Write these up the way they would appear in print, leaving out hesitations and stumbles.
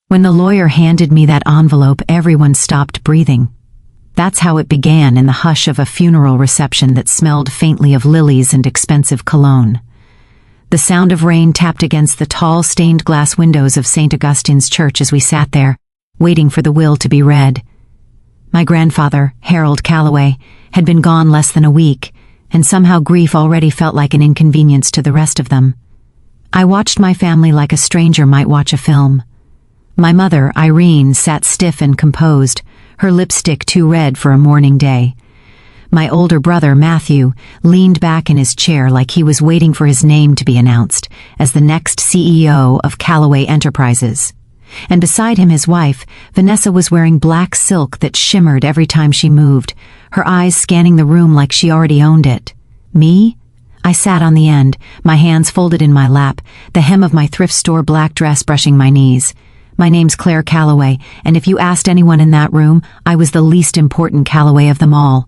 When the lawyer handed me that envelope, everyone stopped breathing. That's how it began, in the hush of a funeral reception that smelled faintly of lilies and expensive cologne. The sound of rain tapped against the tall stained glass windows of St. Augustine's Church as we sat there, waiting for the will to be read. My grandfather, Harold Calloway, had been gone less than a week, and somehow grief already felt like an inconvenience to the rest of them. I watched my family like a stranger might watch a film. My mother, Irene, sat stiff and composed, her lipstick too red for a mourning day. My older brother, Matthew, leaned back in his chair like he was waiting for his name to be announced as the next CEO of Calloway Enterprises. And beside him, his wife, Vanessa, was wearing black silk that shimmered every time she moved, her eyes scanning the room like she already owned it. Me? I sat on the end, my hands folded in my lap, the hem of my thrift store black dress brushing my knees. My name's Claire Calloway, and if you asked anyone in that room, I was the least important Calloway of them all.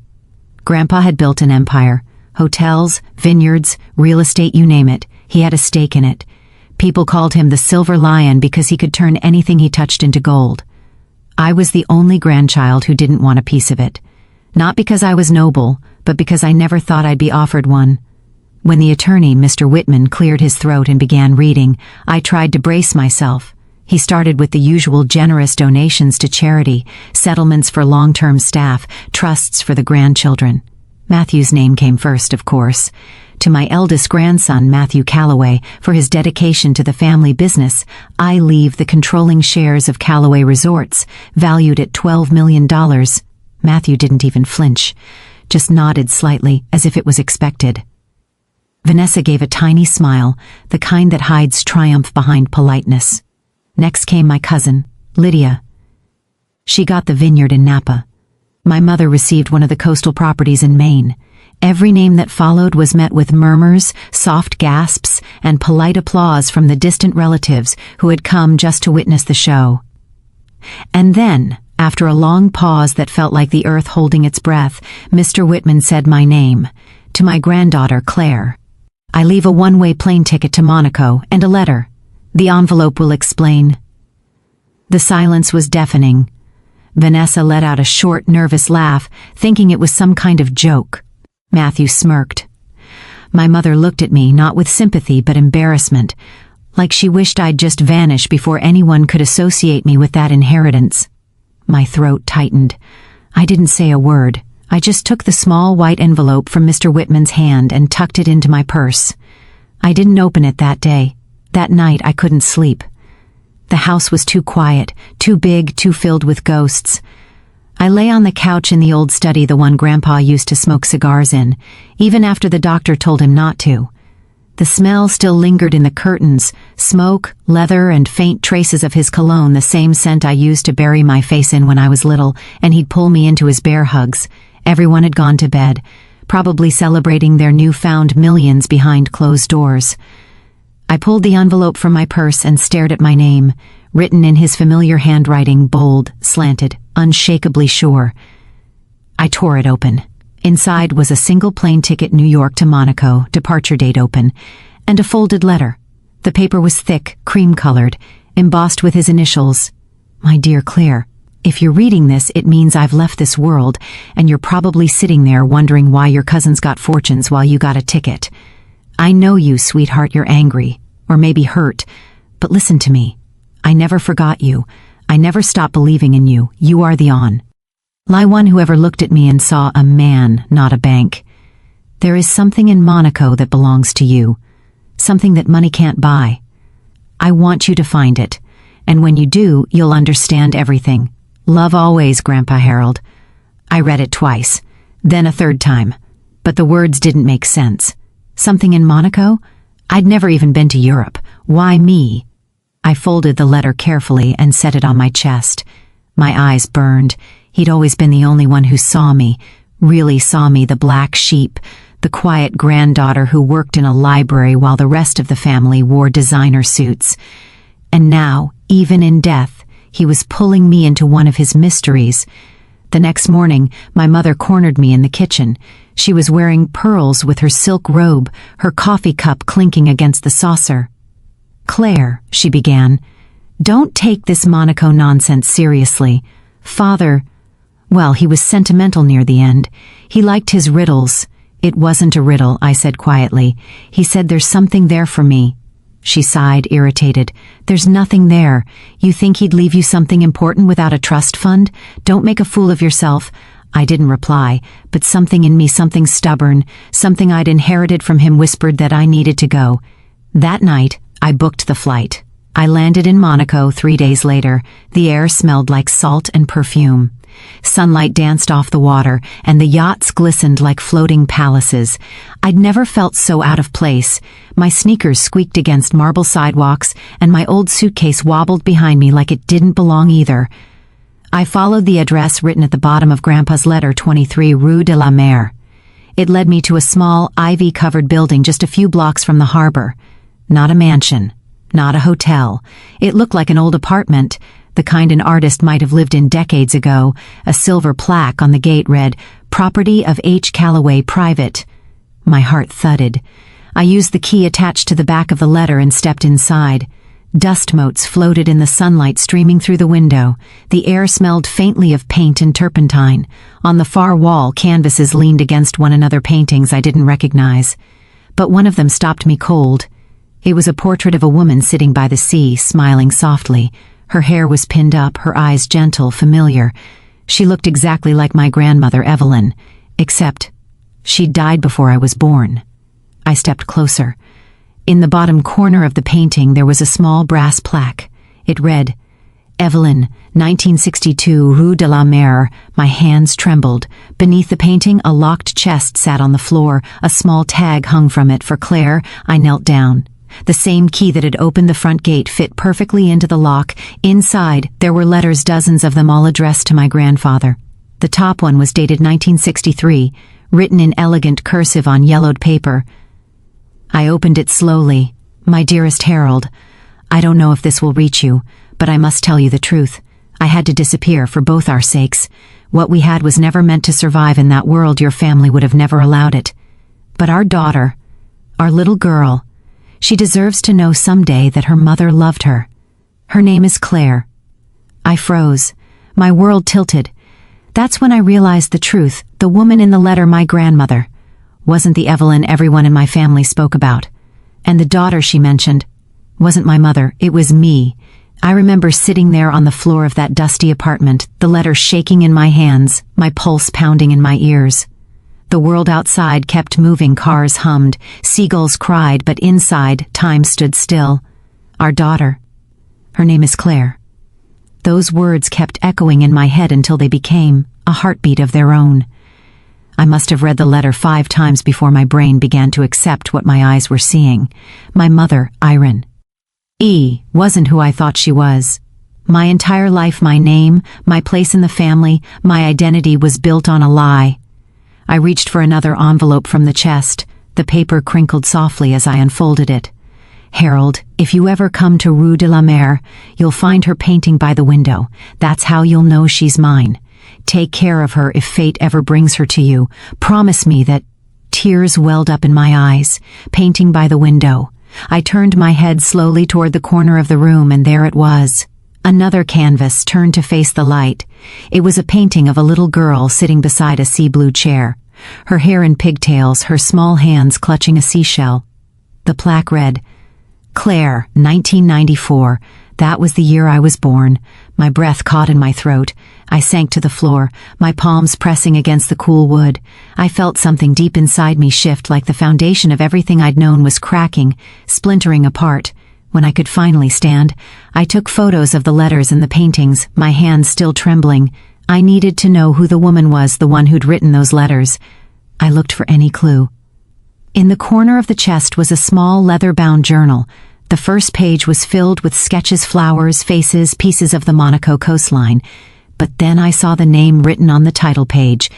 Grandpa had built an empire. Hotels, vineyards, real estate, you name it. He had a stake in it. People called him the Silver Lion because he could turn anything he touched into gold. I was the only grandchild who didn't want a piece of it. Not because I was noble, but because I never thought I'd be offered one. When the attorney, Mr. Whitman, cleared his throat and began reading, I tried to brace myself. He started with the usual generous donations to charity, settlements for long-term staff, trusts for the grandchildren. Matthew's name came first, of course. To my eldest grandson, Matthew Calloway, for his dedication to the family business, I leave the controlling shares of Calloway Resorts, valued at $12 million. Matthew didn't even flinch, just nodded slightly, as if it was expected. Vanessa gave a tiny smile, the kind that hides triumph behind politeness. Next came my cousin, Lydia. She got the vineyard in Napa. My mother received one of the coastal properties in Maine. Every name that followed was met with murmurs, soft gasps, and polite applause from the distant relatives who had come just to witness the show. And then, after a long pause that felt like the earth holding its breath, Mr. Whitman said my name, to my granddaughter, Claire. I leave a one-way plane ticket to Monaco and a letter. The envelope will explain. The silence was deafening. Vanessa let out a short, nervous laugh, thinking it was some kind of joke. Matthew smirked. My mother looked at me, not with sympathy but embarrassment, like she wished I'd just vanish before anyone could associate me with that inheritance. My throat tightened. I didn't say a word. I just took the small white envelope from Mr. Whitman's hand and tucked it into my purse. I didn't open it that day. That night I couldn't sleep. The house was too quiet, too big, too filled with ghosts. I lay on the couch in the old study, the one Grandpa used to smoke cigars in, even after the doctor told him not to. The smell still lingered in the curtains, smoke, leather, and faint traces of his cologne, the same scent I used to bury my face in when I was little, and he'd pull me into his bear hugs. Everyone had gone to bed, probably celebrating their newfound millions behind closed doors. I pulled the envelope from my purse and stared at my name, written in his familiar handwriting, bold, slanted, unshakably sure. I tore it open. Inside was a single plane ticket, New York to Monaco, departure date open, and a folded letter. The paper was thick, cream-colored, embossed with his initials. My dear Claire, if you're reading this, it means I've left this world, and you're probably sitting there wondering why your cousins got fortunes while you got a ticket. I know you, sweetheart, you're angry, or maybe hurt, but listen to me. I never forgot you. I never stopped believing in you. You are the one who ever looked at me and saw a man, not a bank. There is something in Monaco that belongs to you, something that money can't buy. I want you to find it, and when you do, you'll understand everything. Love always, Grandpa Harold. I read it twice, then a third time, but the words didn't make sense. Something in Monaco? I'd never even been to Europe. Why me? I folded the letter carefully and set it on my chest. My eyes burned. He'd always been the only one who saw me, really saw me, the black sheep, the quiet granddaughter who worked in a library while the rest of the family wore designer suits. And now, even in death, he was pulling me into one of his mysteries. The next morning, my mother cornered me in the kitchen. She was wearing pearls with her silk robe, her coffee cup clinking against the saucer. Claire, she began. Don't take this Monaco nonsense seriously. Father, well, he was sentimental near the end. He liked his riddles. It wasn't a riddle, I said quietly. He said there's something there for me. She sighed, irritated. There's nothing there. You think he'd leave you something important without a trust fund? Don't make a fool of yourself. I didn't reply, but something in me, something stubborn, something I'd inherited from him, whispered that I needed to go. That night, I booked the flight. I landed in Monaco 3 days later. The air smelled like salt and perfume. Sunlight danced off the water, and the yachts glistened like floating palaces. I'd never felt so out of place. My sneakers squeaked against marble sidewalks, and my old suitcase wobbled behind me like it didn't belong either. I followed the address written at the bottom of Grandpa's letter, 23 Rue de la Mer. It led me to a small, ivy-covered building just a few blocks from the harbor. Not a mansion. Not a hotel. It looked like an old apartment, the kind an artist might have lived in decades ago. A silver plaque on the gate read, "Property of H. Calloway, Private." My heart thudded. I used the key attached to the back of the letter and stepped inside. Dust motes floated in the sunlight streaming through the window. The air smelled faintly of paint and turpentine. On the far wall, canvases leaned against one another, paintings I didn't recognize. But one of them stopped me cold. It was a portrait of a woman sitting by the sea, smiling softly. Her hair was pinned up, her eyes gentle, familiar. She looked exactly like my grandmother, Evelyn, except she'd died before I was born. I stepped closer. In the bottom corner of the painting there was a small brass plaque. It read, "Evelyn, 1962, Rue de la Mer." My hands trembled. Beneath the painting, a locked chest sat on the floor. A small tag hung from it for Claire. I knelt down. The same key that had opened the front gate fit perfectly into the lock. Inside, there were letters, dozens of them, all addressed to my grandfather. The top one was dated 1963, written in elegant cursive on yellowed paper. I opened it slowly. "My dearest Harold, I don't know if this will reach you, but I must tell you the truth. I had to disappear for both our sakes. What we had was never meant to survive in that world. Your family would have never allowed it. But our daughter, our little girl, she deserves to know someday that her mother loved her. Her name is Claire." I froze. My world tilted. That's when I realized the truth. The woman in the letter, my grandmother, wasn't the Evelyn everyone in my family spoke about. And the daughter she mentioned wasn't my mother, it was me. I remember sitting there on the floor of that dusty apartment, the letter shaking in my hands, my pulse pounding in my ears. The world outside kept moving, cars hummed, seagulls cried, but inside, time stood still. Our daughter. Her name is Claire. Those words kept echoing in my head until they became a heartbeat of their own. I must have read the letter 5 times before my brain began to accept what my eyes were seeing. My mother, Irene, wasn't who I thought she was. My entire life, my name, my place in the family, my identity was built on a lie. I reached for another envelope from the chest. The paper crinkled softly as I unfolded it. "Harold, if you ever come to Rue de la Mer, you'll find her painting by the window. That's how you'll know she's mine. Take care of her if fate ever brings her to you. Promise me that—" Tears welled up in my eyes. Painting by the window. I turned my head slowly toward the corner of the room, and there it was. Another canvas turned to face the light. It was a painting of a little girl sitting beside a sea blue chair, her hair in pigtails, her small hands clutching a seashell. The plaque read, "Claire, 1994. That was the year I was born." My breath caught in my throat. I sank to the floor, my palms pressing against the cool wood. I felt something deep inside me shift, like the foundation of everything I'd known was cracking, splintering apart. When I could finally stand, I took photos of the letters and the paintings, my hands still trembling. I needed to know who the woman was, the one who'd written those letters. I looked for any clue. In the corner of the chest was a small leather-bound journal. The first page was filled with sketches, flowers, faces, pieces of the Monaco coastline. But then I saw the name written on the title page.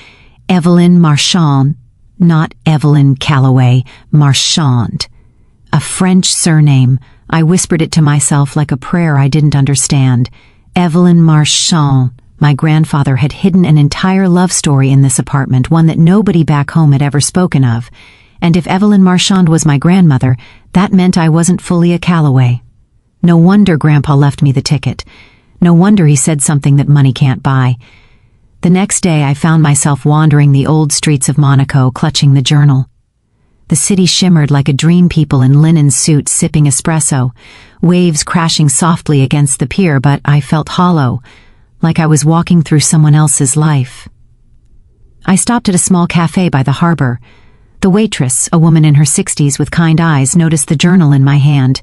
Evelyn Marchand, not Evelyn Calloway, Marchand. A French surname. I whispered it to myself like a prayer I didn't understand. Evelyn Marchand. My grandfather had hidden an entire love story in this apartment, one that nobody back home had ever spoken of. And if Evelyn Marchand was my grandmother, that meant I wasn't fully a Calloway. No wonder Grandpa left me the ticket. No wonder he said something that money can't buy. The next day I found myself wandering the old streets of Monaco, clutching the journal. The city shimmered like a dream, people in linen suits sipping espresso, waves crashing softly against the pier, but I felt hollow, like I was walking through someone else's life. I stopped at a small cafe by the harbor. The waitress, a woman in her 60s with kind eyes, noticed the journal in my hand.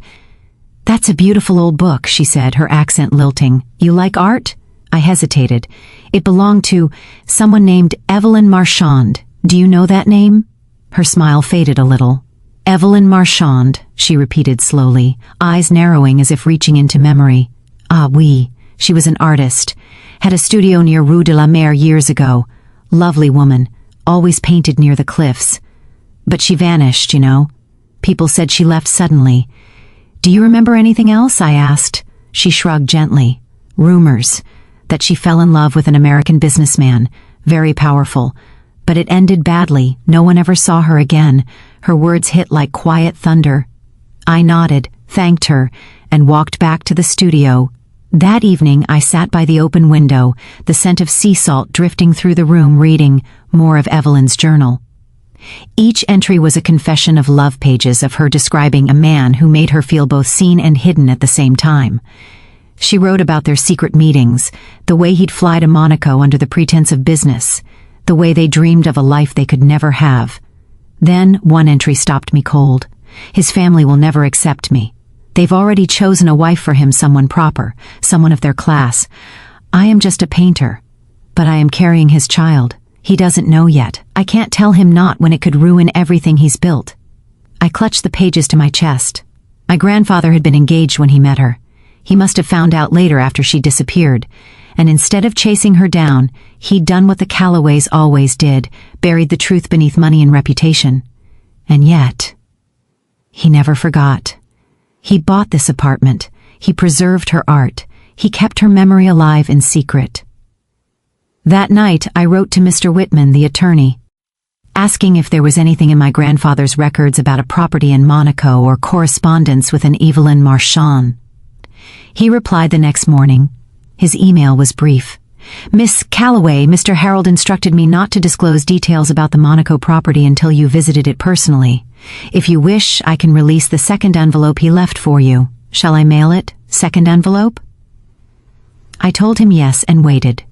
"That's a beautiful old book," she said, her accent lilting. "You like art?" I hesitated. "It belonged to someone named Evelyn Marchand. Do you know that name?" Her smile faded a little. "Evelyn Marchand," she repeated slowly, eyes narrowing as if reaching into memory. "Ah, oui. She was an artist. Had a studio near Rue de la Mer years ago. Lovely woman, always painted near the cliffs. But she vanished, you know. People said she left suddenly. Do you remember anything else?" I asked. She shrugged gently. "Rumors. That she fell in love with an American businessman, very powerful. But it ended badly. No one ever saw her again." Her words hit like quiet thunder. I nodded, thanked her, and walked back to the studio. That evening I sat by the open window, the scent of sea salt drifting through the room, reading more of Evelyn's journal. Each entry was a confession of love, pages of her describing a man who made her feel both seen and hidden at the same time. She wrote about their secret meetings, the way he'd fly to Monaco under the pretense of business, the way they dreamed of a life they could never have. Then one entry stopped me cold. "His family will never accept me. They've already chosen a wife for him, someone proper, someone of their class. I am just a painter, but I am carrying his child. He doesn't know yet. I can't tell him not when it could ruin everything he's built." I clutched the pages to my chest. My grandfather had been engaged when he met her. He must have found out later after she disappeared, and instead of chasing her down, he'd done what the Callaways always did, buried the truth beneath money and reputation. And yet, he never forgot. He bought this apartment. He preserved her art. He kept her memory alive in secret. That night, I wrote to Mr. Whitman, the attorney, asking if there was anything in my grandfather's records about a property in Monaco or correspondence with an Evelyn Marchand. He replied the next morning. His email was brief. "Miss Callaway, Mr. Harold instructed me not to disclose details about the Monaco property until you visited it personally. If you wish, I can release the second envelope he left for you. Shall I mail it? Second envelope?" I told him yes and waited.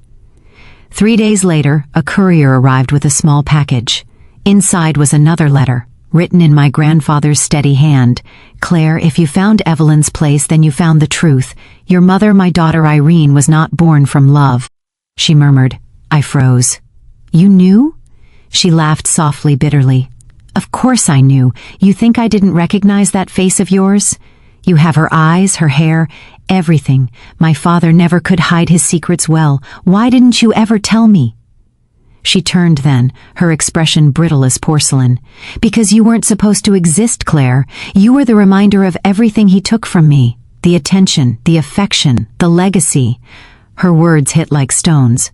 3 days later, a courier arrived with a small package. Inside was another letter, written in my grandfather's steady hand. "Claire, if you found Evelyn's place, then you found the truth. Your mother, my daughter Irene, was not born from love." She murmured. I froze. "You knew?" She laughed softly, bitterly. "Of course I knew. You think I didn't recognize that face of yours? You have her eyes, her hair, everything. My father never could hide his secrets well. Why didn't you ever tell me?" She turned then, her expression brittle as porcelain. "Because you weren't supposed to exist, Claire. You were the reminder of everything he took from me. The attention, the affection, the legacy." Her words hit like stones.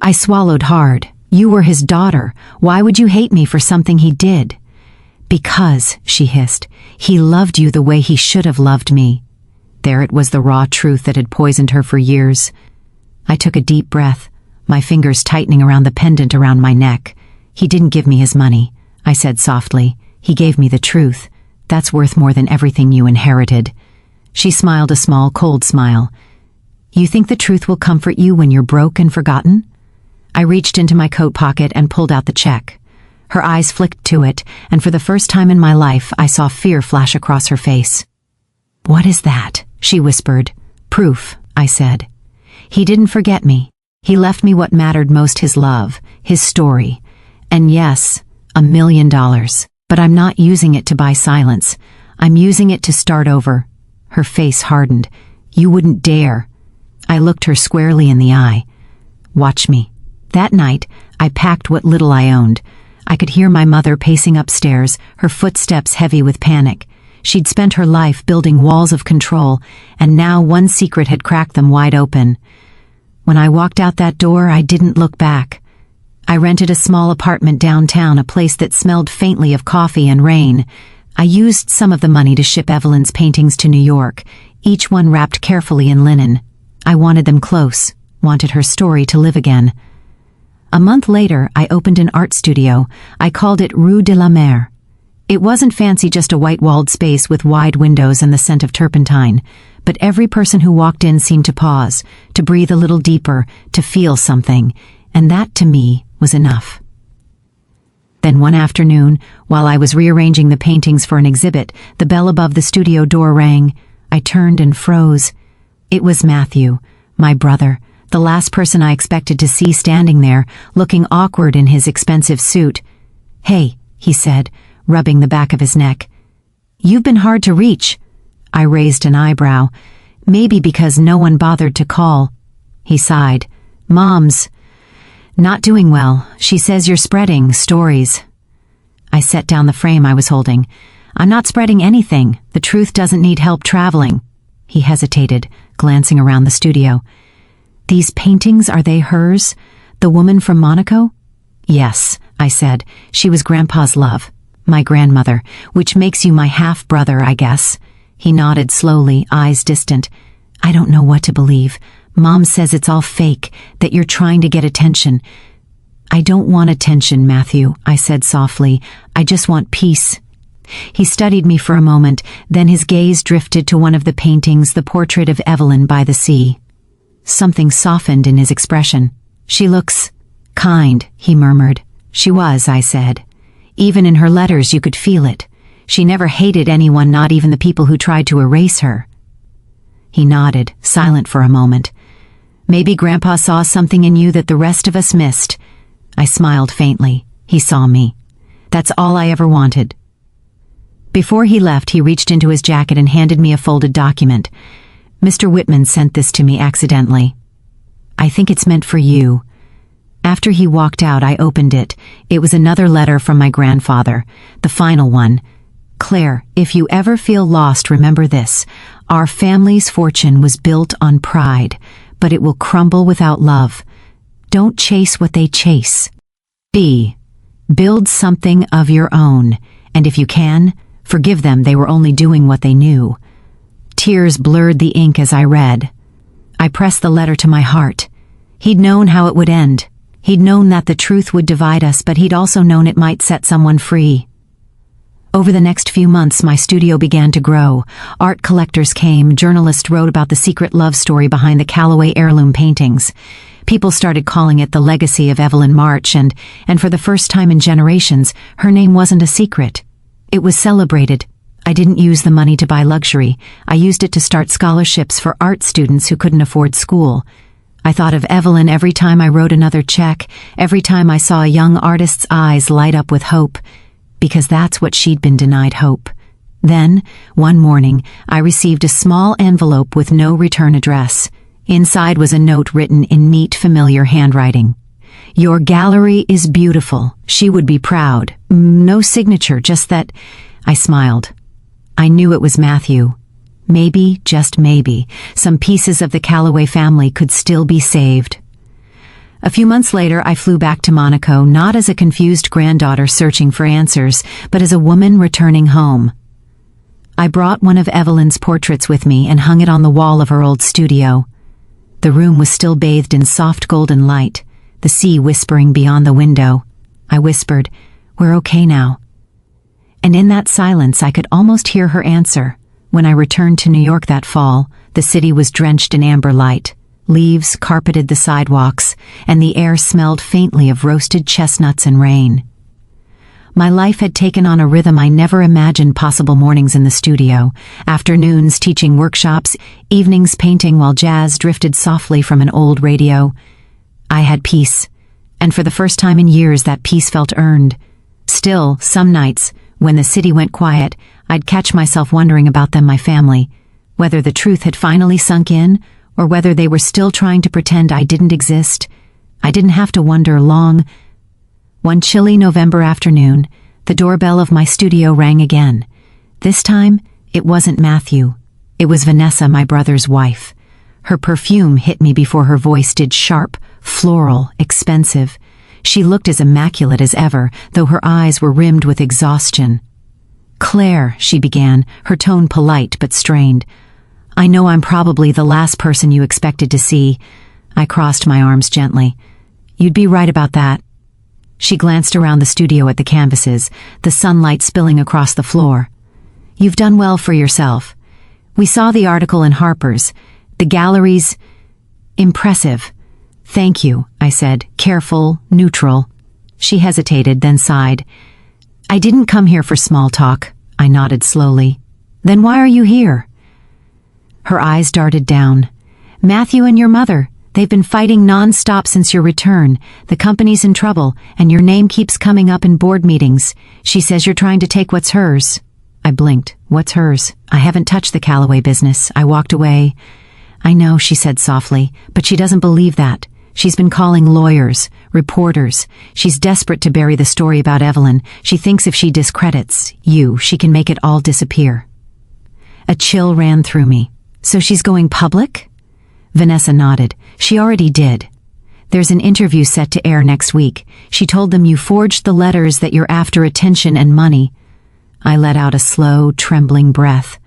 I swallowed hard. "You were his daughter. Why would you hate me for something he did?" "Because," she hissed, "he loved you the way he should have loved me." There it was, the raw truth that had poisoned her for years. I took a deep breath, my fingers tightening around the pendant around my neck. "He didn't give me his money," I said softly. "He gave me the truth. That's worth more than everything you inherited." She smiled a small, cold smile. "You think the truth will comfort you when you're broke and forgotten?" I reached into my coat pocket and pulled out the check. Her eyes flicked to it, and for the first time in my life, I saw fear flash across her face. "What is that?" she whispered. "Proof," I said. "He didn't forget me. He left me what mattered most, his love, his story. And yes, $1 million. But I'm not using it to buy silence. I'm using it to start over." Her face hardened. "You wouldn't dare." I looked her squarely in the eye. "Watch me." That night, I packed what little I owned. I could hear my mother pacing upstairs, her footsteps heavy with panic. She'd spent her life building walls of control, and now one secret had cracked them wide open. When I walked out that door, I didn't look back. I rented a small apartment downtown, a place that smelled faintly of coffee and rain. I used some of the money to ship Evelyn's paintings to New York, each one wrapped carefully in linen. I wanted them close, wanted her story to live again. A month later, I opened an art studio. I called it Rue de la Mer. It wasn't fancy, just a white-walled space with wide windows and the scent of turpentine, but every person who walked in seemed to pause, to breathe a little deeper, to feel something, and that, to me, was enough. Then one afternoon, while I was rearranging the paintings for an exhibit, the bell above the studio door rang. I turned and froze. It was Matthew, my brother, the last person I expected to see standing there, looking awkward in his expensive suit. "Hey," he said, rubbing the back of his neck. "You've been hard to reach." I raised an eyebrow. "Maybe because no one bothered to call." He sighed. "Mom's not doing well. She says you're spreading stories." I set down the frame I was holding. "I'm not spreading anything. The truth doesn't need help traveling." He hesitated, glancing around the studio. "These paintings, are they hers? The woman from Monaco?" "Yes," I said. "She was Grandpa's love. My grandmother, which makes you my half-brother, I guess." He nodded slowly, eyes distant. "I don't know what to believe. Mom says it's all fake, that you're trying to get attention." "I don't want attention, Matthew," I said softly. "I just want peace." He studied me for a moment, then his gaze drifted to one of the paintings, the portrait of Evelyn by the sea. Something softened in his expression. "She looks kind," he murmured. "She was," I said. "Even in her letters you could feel it. She never hated anyone, not even the people who tried to erase her." He nodded, silent for a moment. "Maybe Grandpa saw something in you that the rest of us missed." I smiled faintly. He saw me. That's all I ever wanted. Before he left, he reached into his jacket and handed me a folded document. "Mr. Whitman sent this to me accidentally. I think it's meant for you." After he walked out, I opened it. It was another letter from my grandfather, the final one. "Claire, if you ever feel lost, remember this. Our family's fortune was built on pride, but it will crumble without love. Don't chase what they chase. Build something of your own, and if you can, forgive them. They were only doing what they knew." Tears blurred the ink as I read. I pressed the letter to my heart. He'd known how it would end. He'd known that the truth would divide us, but he'd also known it might set someone free. Over the next few months, my studio began to grow. Art collectors came, journalists wrote about the secret love story behind the Callaway heirloom paintings. People started calling it the legacy of Evelyn March, and for the first time in generations, her name wasn't a secret. It was celebrated. I didn't use the money to buy luxury. I used it to start scholarships for art students who couldn't afford school. I thought of Evelyn every time I wrote another check, every time I saw a young artist's eyes light up with hope, because that's what she'd been denied, hope. Then, one morning, I received a small envelope with no return address. Inside was a note written in neat, familiar handwriting. "Your gallery is beautiful. She would be proud." No signature, just that. I smiled. I knew it was Matthew. Maybe, just maybe, some pieces of the Callaway family could still be saved. A few months later, I flew back to Monaco, not as a confused granddaughter searching for answers, but as a woman returning home. I brought one of Evelyn's portraits with me and hung it on the wall of her old studio. The room was still bathed in soft golden light, the sea whispering beyond the window. I whispered, "We're okay now." And in that silence, I could almost hear her answer. When I returned to New York that fall, the city was drenched in amber light. Leaves carpeted the sidewalks, and the air smelled faintly of roasted chestnuts and rain. My life had taken on a rhythm I never imagined possible. Mornings in the studio, afternoons teaching workshops, evenings painting while jazz drifted softly from an old radio. I had peace, and for the first time in years that peace felt earned. Still, some nights, when the city went quiet, I'd catch myself wondering about them, my family, whether the truth had finally sunk in, or whether they were still trying to pretend I didn't exist. I didn't have to wonder long. One chilly November afternoon, the doorbell of my studio rang again. This time, it wasn't Matthew. It was Vanessa, my brother's wife. Her perfume hit me before her voice did, sharp, floral, expensive. She looked as immaculate as ever, though her eyes were rimmed with exhaustion. Claire, she began, her tone polite but strained. I know I'm probably the last person you expected to see. I crossed my arms gently. You'd be right about that. She glanced around the studio at the canvases, the sunlight spilling across the floor. You've done well for yourself. We saw the article in Harper's. The gallery's impressive. Thank you, I said, careful, neutral. She hesitated, then sighed. I didn't come here for small talk. I nodded slowly. Then why are you here? Her eyes darted down. Matthew and your mother. They've been fighting non-stop since your return. The company's in trouble, and your name keeps coming up in board meetings. She says you're trying to take what's hers. I blinked. What's hers? I haven't touched the Callaway business. I walked away. I know, she said softly, but she doesn't believe that. She's been calling lawyers, reporters. She's desperate to bury the story about Evelyn. She thinks if she discredits you, she can make it all disappear. A chill ran through me. So she's going public? Vanessa nodded. She already did. There's an interview set to air next week. She told them you forged the letters that you're after attention and money. I let out a slow, trembling breath.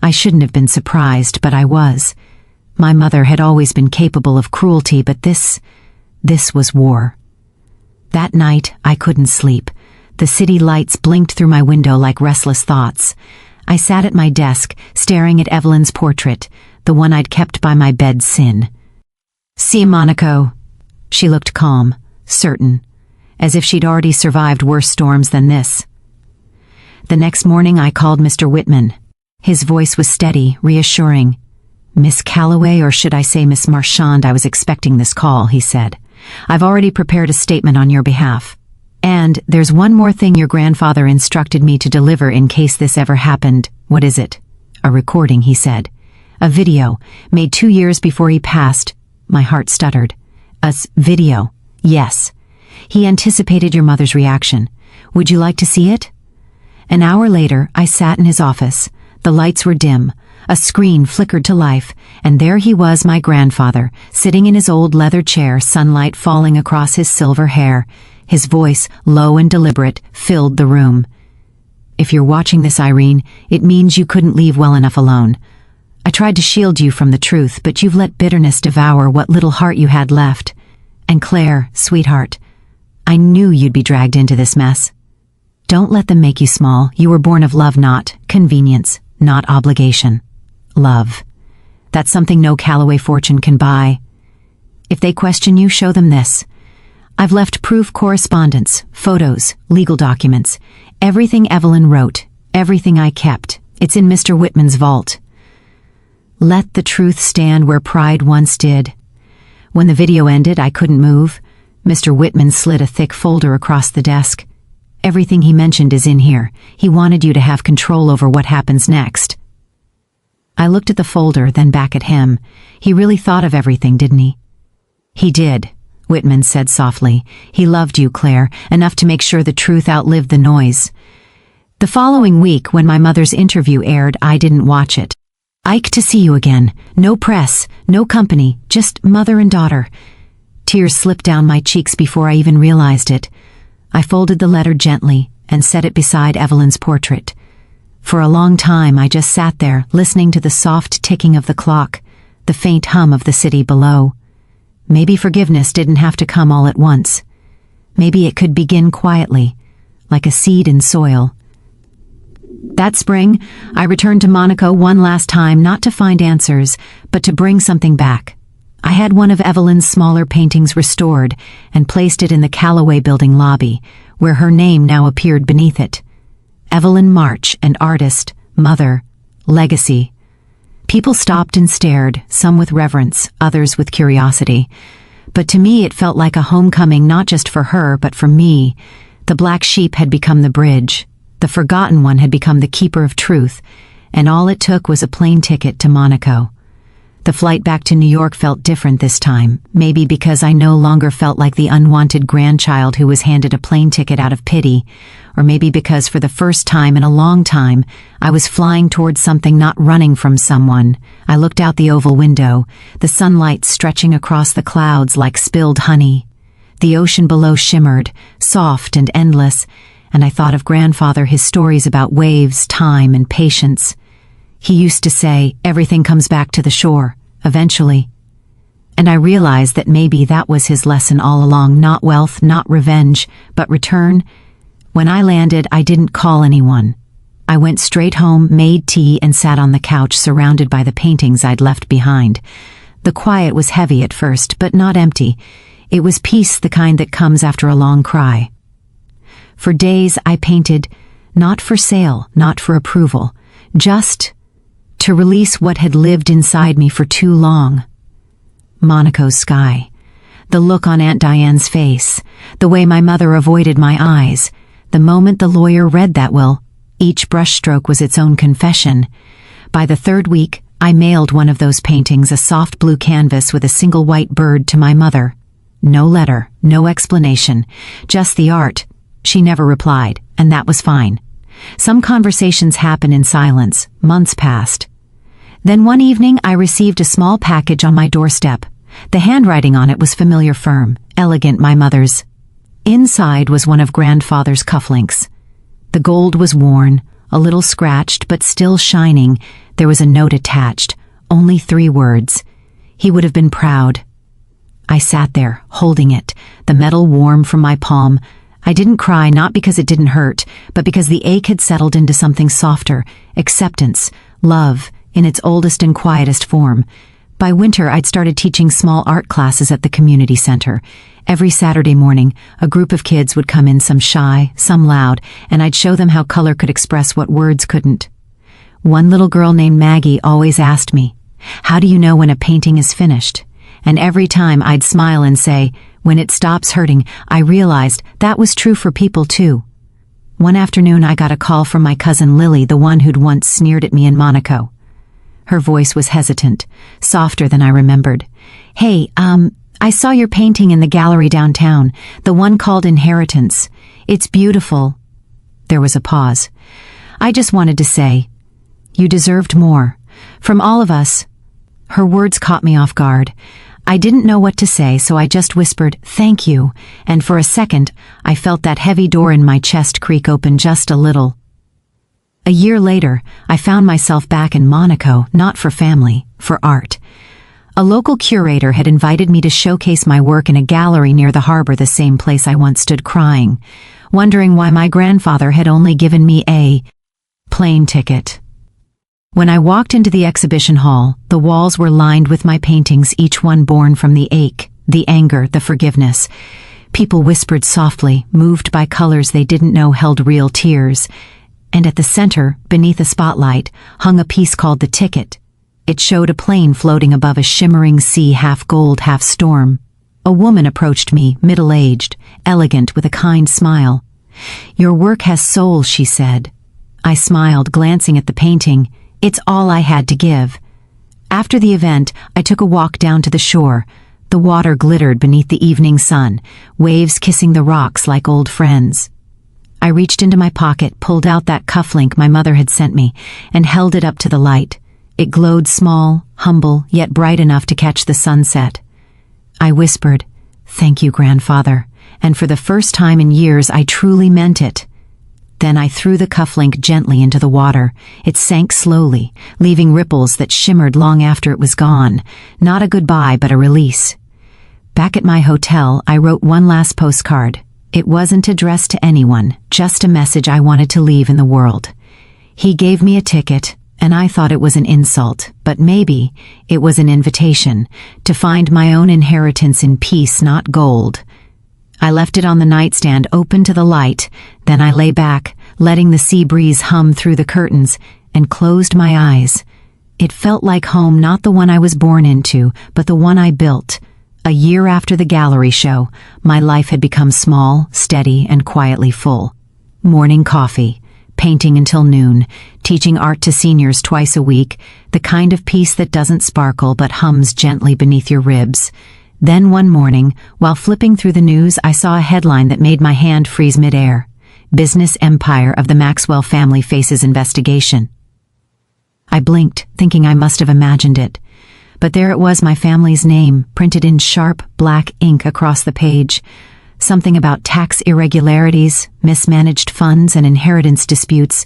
I shouldn't have been surprised, but I was. My mother had always been capable of cruelty, but this was war. That night, I couldn't sleep. The city lights blinked through my window like restless thoughts. I sat at my desk, staring at Evelyn's portrait, the one I'd kept by my bed sin. See Monaco. She looked calm, certain, as if she'd already survived worse storms than this. The next morning I called Mr. Whitman. His voice was steady, reassuring. Miss Callaway, or should I say Miss Marchand, I was expecting this call, he said. I've already prepared a statement on your behalf. And there's one more thing your grandfather instructed me to deliver in case this ever happened. What is it? A recording, he said. A video, made 2 years before he passed. My heart stuttered. A video. Yes. He anticipated your mother's reaction. Would you like to see it? An hour later, I sat in his office. The lights were dim. A screen flickered to life, and there he was, my grandfather, sitting in his old leather chair, sunlight falling across his silver hair. His voice, low and deliberate, filled the room. If you're watching this, Irene, it means you couldn't leave well enough alone. I tried to shield you from the truth, but you've let bitterness devour what little heart you had left. And Claire, sweetheart, I knew you'd be dragged into this mess. Don't let them make you small. You were born of love, not convenience, not obligation. Love. That's something no Callaway fortune can buy. If they question you, show them this. I've left proof correspondence, photos, legal documents, everything Evelyn wrote, everything I kept. It's in Mr. Whitman's vault. Let the truth stand where pride once did. When the video ended, I couldn't move. Mr. Whitman slid a thick folder across the desk. Everything he mentioned is in here. He wanted you to have control over what happens next. I looked at the folder, then back at him. He really thought of everything, didn't he? He did, Whitman said softly. He loved you, Claire, enough to make sure the truth outlived the noise. The following week, when my mother's interview aired, I didn't watch it. Ike to see you again. No press, no company, just mother and daughter. Tears slipped down my cheeks before I even realized it. I folded the letter gently and set it beside Evelyn's portrait. For a long time I just sat there, listening to the soft ticking of the clock, the faint hum of the city below. Maybe forgiveness didn't have to come all at once. Maybe it could begin quietly, like a seed in soil. That spring, I returned to Monaco one last time, not to find answers, but to bring something back. I had one of Evelyn's smaller paintings restored and placed it in the Callaway building lobby, where her name now appeared beneath it. Evelyn March, an artist, mother, legacy. People stopped and stared, some with reverence, others with curiosity. But to me it felt like a homecoming, not just for her, but for me. The black sheep had become the bridge. The forgotten one had become the keeper of truth, and all it took was a plane ticket to Monaco. The flight back to New York felt different this time, maybe because I no longer felt like the unwanted grandchild who was handed a plane ticket out of pity, or maybe because for the first time in a long time, I was flying towards something, not running from someone. I looked out the oval window, the sunlight stretching across the clouds like spilled honey. The ocean below shimmered, soft and endless, and I thought of Grandfather, his stories about waves, time, and patience. He used to say, everything comes back to the shore, eventually. And I realized that maybe that was his lesson all along, not wealth, not revenge, but return. When I landed, I didn't call anyone. I went straight home, made tea, and sat on the couch surrounded by the paintings I'd left behind. The quiet was heavy at first, but not empty. It was peace, the kind that comes after a long cry. For days I painted, not for sale, not for approval, just to release what had lived inside me for too long. Monaco's sky, the look on Aunt Diane's face, the way my mother avoided my eyes. The moment the lawyer read that will, each brushstroke was its own confession. By the third week, I mailed one of those paintings, a soft blue canvas with a single white bird, to my mother. No letter, no explanation, just the art. She never replied, and that was fine. Some conversations happen in silence. Months passed. Then one evening I received a small package on my doorstep. The handwriting on it was familiar, firm, elegant, my mother's. Inside was one of Grandfather's cufflinks. The gold was worn, a little scratched, but still shining. There was a note attached, only 3 words. He would have been proud. I sat there, holding it, the metal warm from my palm. I didn't cry, not because it didn't hurt, but because the ache had settled into something softer, acceptance, love, in its oldest and quietest form. By winter, I'd started teaching small art classes at the community center. Every Saturday morning, a group of kids would come in, some shy, some loud, and I'd show them how color could express what words couldn't. One little girl named Maggie always asked me, "How do you know when a painting is finished?" And every time I'd smile and say, "When it stops hurting." I realized that was true for people too. One afternoon I got a call from my cousin Lily, the one who'd once sneered at me in Monaco. Her voice was hesitant, softer than I remembered. "Hey, I saw your painting in the gallery downtown, the one called Inheritance. It's beautiful." There was a pause. "I just wanted to say, you deserved more. From all of us." Her words caught me off guard. I didn't know what to say, so I just whispered, "Thank you," and for a second, I felt that heavy door in my chest creak open just a little. A year later, I found myself back in Monaco, not for family, for art. A local curator had invited me to showcase my work in a gallery near the harbor, the same place I once stood crying, wondering why my grandfather had only given me a plane ticket. When I walked into the exhibition hall, the walls were lined with my paintings, each one born from the ache, the anger, the forgiveness. People whispered softly, moved by colors they didn't know held real tears. And at the center, beneath a spotlight, hung a piece called The Ticket. It showed a plane floating above a shimmering sea, half gold, half storm. A woman approached me, middle-aged, elegant, with a kind smile. "Your work has soul," she said. I smiled, glancing at the painting. It's all I had to give. After the event, I took a walk down to the shore. The water glittered beneath the evening sun, waves kissing the rocks like old friends. I reached into my pocket, pulled out that cufflink my mother had sent me, and held it up to the light. It glowed small, humble, yet bright enough to catch the sunset. I whispered, "Thank you, Grandfather," and for the first time in years I truly meant it. Then I threw the cufflink gently into the water. It sank slowly, leaving ripples that shimmered long after it was gone. Not a goodbye, but a release. Back at my hotel, I wrote one last postcard. It wasn't addressed to anyone, just a message I wanted to leave in the world. He gave me a ticket, and I thought it was an insult, but maybe it was an invitation to find my own inheritance in peace, not gold. I left it on the nightstand, open to the light. Then I lay back, letting the sea breeze hum through the curtains, and closed my eyes. It felt like home, not the one I was born into, but the one I built. A year after the gallery show, my life had become small, steady, and quietly full. Morning coffee, painting until noon, teaching art to seniors twice a week, the kind of peace that doesn't sparkle but hums gently beneath your ribs. Then one morning, while flipping through the news, I saw a headline that made my hand freeze midair. "Business Empire of the Maxwell Family Faces Investigation." I blinked, thinking I must have imagined it. But there it was, my family's name, printed in sharp, black ink across the page. something about tax irregularities, mismanaged funds, and inheritance disputes.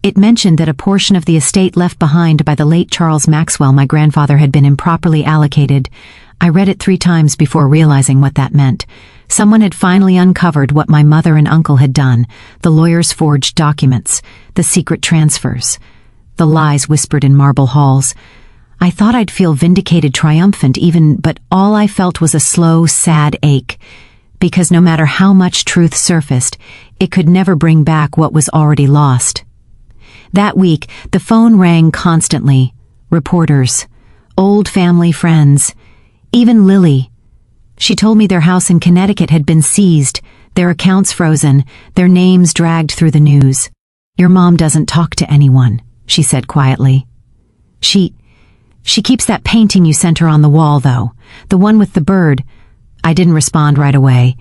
It mentioned that a portion of the estate left behind by the late Charles Maxwell, my grandfather, had been improperly allocated. I read it 3 times before realizing what that meant. Someone had finally uncovered what my mother and uncle had done, the lawyers' forged documents, the secret transfers, the lies whispered in marble halls. I thought I'd feel vindicated, triumphant even, but all I felt was a slow, sad ache, because no matter how much truth surfaced, it could never bring back what was already lost. That week, the phone rang constantly. Reporters, old family friends, even Lily. She told me their house in Connecticut had been seized, their accounts frozen, their names dragged through the news. "Your mom doesn't talk to anyone," she said quietly. She keeps that painting you sent her on the wall, though, the one with the bird." I didn't respond right away.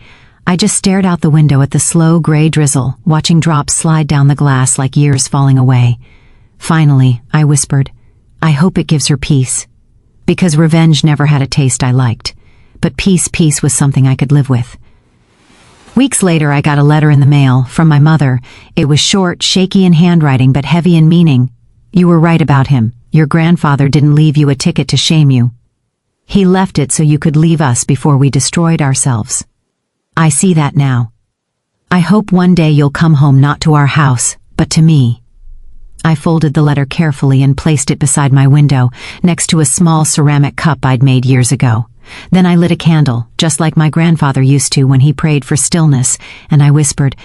I just stared out the window at the slow gray drizzle, watching drops slide down the glass like years falling away. Finally, I whispered, "I hope it gives her peace." Because revenge never had a taste I liked. But peace was something I could live with. Weeks later, I got a letter in the mail from my mother. It was short, shaky in handwriting, but heavy in meaning. "You were right about him. Your grandfather didn't leave you a ticket to shame you. He left it so you could leave us before we destroyed ourselves. I see that now. I hope one day you'll come home not to our house, but to me." I folded the letter carefully and placed it beside my window, next to a small ceramic cup I'd made years ago. Then I lit a candle, just like my grandfather used to when he prayed for stillness, and I whispered,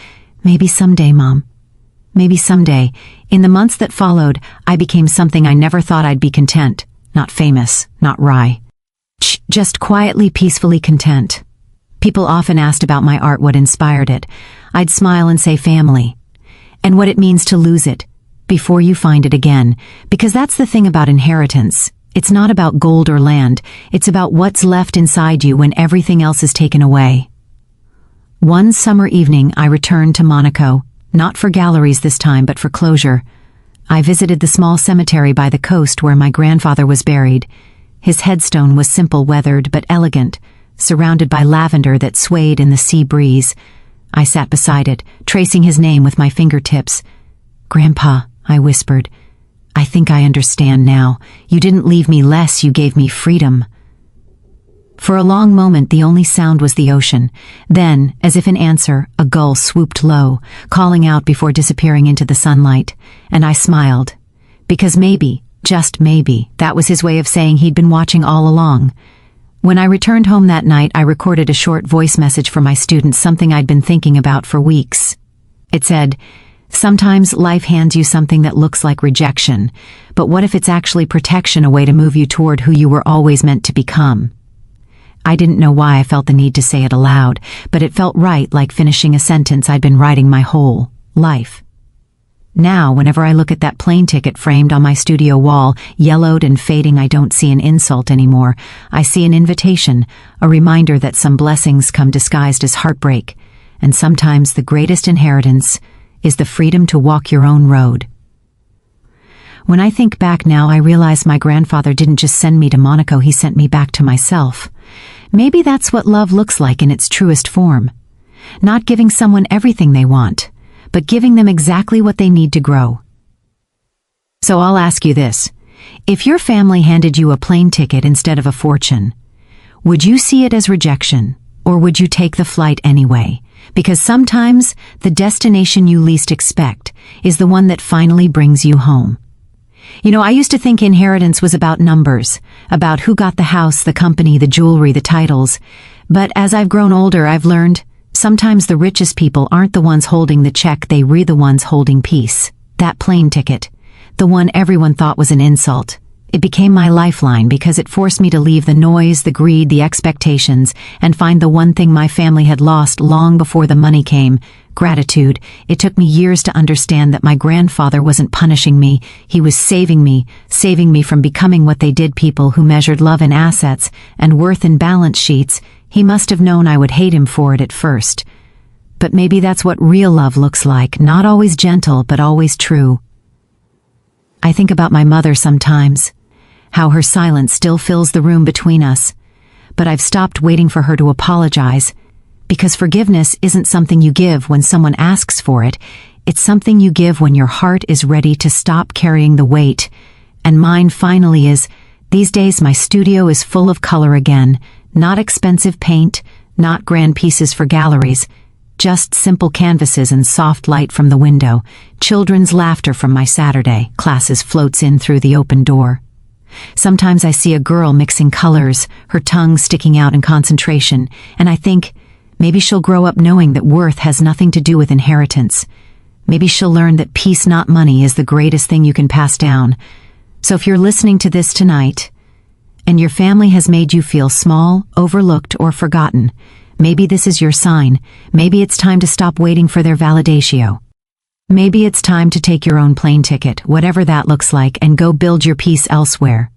"Maybe someday, Mom. Maybe someday." In the months that followed, I became something I never thought I'd be: content. Not famous, not wry. Just quietly, peacefully content. People often asked about my art, what inspired it. I'd smile and say family. And what it means to lose it, before you find it again. Because that's the thing about inheritance. It's not about gold or land. It's about what's left inside you when everything else is taken away. One summer evening, I returned to Monaco, not for galleries this time, but for closure. I visited the small cemetery by the coast where my grandfather was buried. His headstone was simple, weathered, but elegant, surrounded by lavender that swayed in the sea breeze. I sat beside it, tracing his name with my fingertips. "Grandpa," I whispered, "I think I understand now. You didn't leave me less, you gave me freedom." For a long moment, the only sound was the ocean. Then, as if in answer, a gull swooped low, calling out before disappearing into the sunlight. And I smiled. Because maybe, just maybe, that was his way of saying he'd been watching all along. When I returned home that night, I recorded a short voice message for my students, something I'd been thinking about for weeks. It said, "Sometimes life hands you something that looks like rejection, but what if it's actually protection, a way to move you toward who you were always meant to become?" I didn't know why I felt the need to say it aloud, but it felt right, like finishing a sentence I'd been writing my whole life. Now, whenever I look at that plane ticket framed on my studio wall, yellowed and fading, I don't see an insult anymore. I see an invitation, a reminder that some blessings come disguised as heartbreak, and sometimes the greatest inheritance is the freedom to walk your own road. When I think back now, I realize my grandfather didn't just send me to Monaco, he sent me back to myself. Maybe that's what love looks like in its truest form. Not giving someone everything they want, but giving them exactly what they need to grow. So I'll ask you this. If your family handed you a plane ticket instead of a fortune, would you see it as rejection, or would you take the flight anyway? Because sometimes the destination you least expect is the one that finally brings you home. You know, I used to think inheritance was about numbers, about who got the house, the company, the jewelry, the titles. But as I've grown older, I've learned sometimes the richest people aren't the ones holding the check, they're the ones holding peace. That plane ticket, the one everyone thought was an insult, it became my lifeline because it forced me to leave the noise, the greed, the expectations, and find the one thing my family had lost long before the money came: gratitude. It took me years to understand that my grandfather wasn't punishing me, he was saving me from becoming what they did, people who measured love in assets and worth in balance sheets. He must have known I would hate him for it at first. But maybe that's what real love looks like, not always gentle, but always true. I think about my mother sometimes, how her silence still fills the room between us, but I've stopped waiting for her to apologize, Because forgiveness isn't something you give when someone asks for it, it's something you give when your heart is ready to stop carrying the weight. And mine finally is, these days my studio is full of color again, not expensive paint, not grand pieces for galleries, just simple canvases and soft light from the window, children's laughter from my Saturday classes floats in through the open door. Sometimes I see a girl mixing colors, her tongue sticking out in concentration, and I think, maybe she'll grow up knowing that worth has nothing to do with inheritance. Maybe she'll learn that peace, not money, is the greatest thing you can pass down. So if you're listening to this tonight, and your family has made you feel small, overlooked, or forgotten, maybe this is your sign. Maybe it's time to stop waiting for their validation. Maybe it's time to take your own plane ticket, whatever that looks like, and go build your peace elsewhere.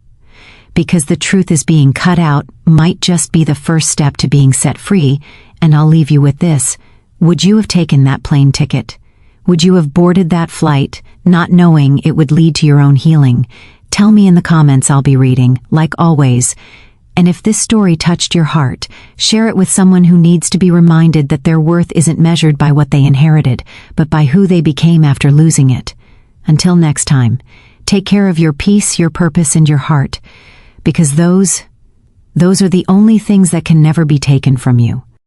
Because the truth is being cut out might just be the first step to being set free, and I'll leave you with this. Would you have taken that plane ticket? Would you have boarded that flight, not knowing it would lead to your own healing? Tell me in the comments. I'll be reading, like always. And if this story touched your heart, share it with someone who needs to be reminded that their worth isn't measured by what they inherited, but by who they became after losing it. Until next time, take care of your peace, your purpose, and your heart, because those are the only things that can never be taken from you.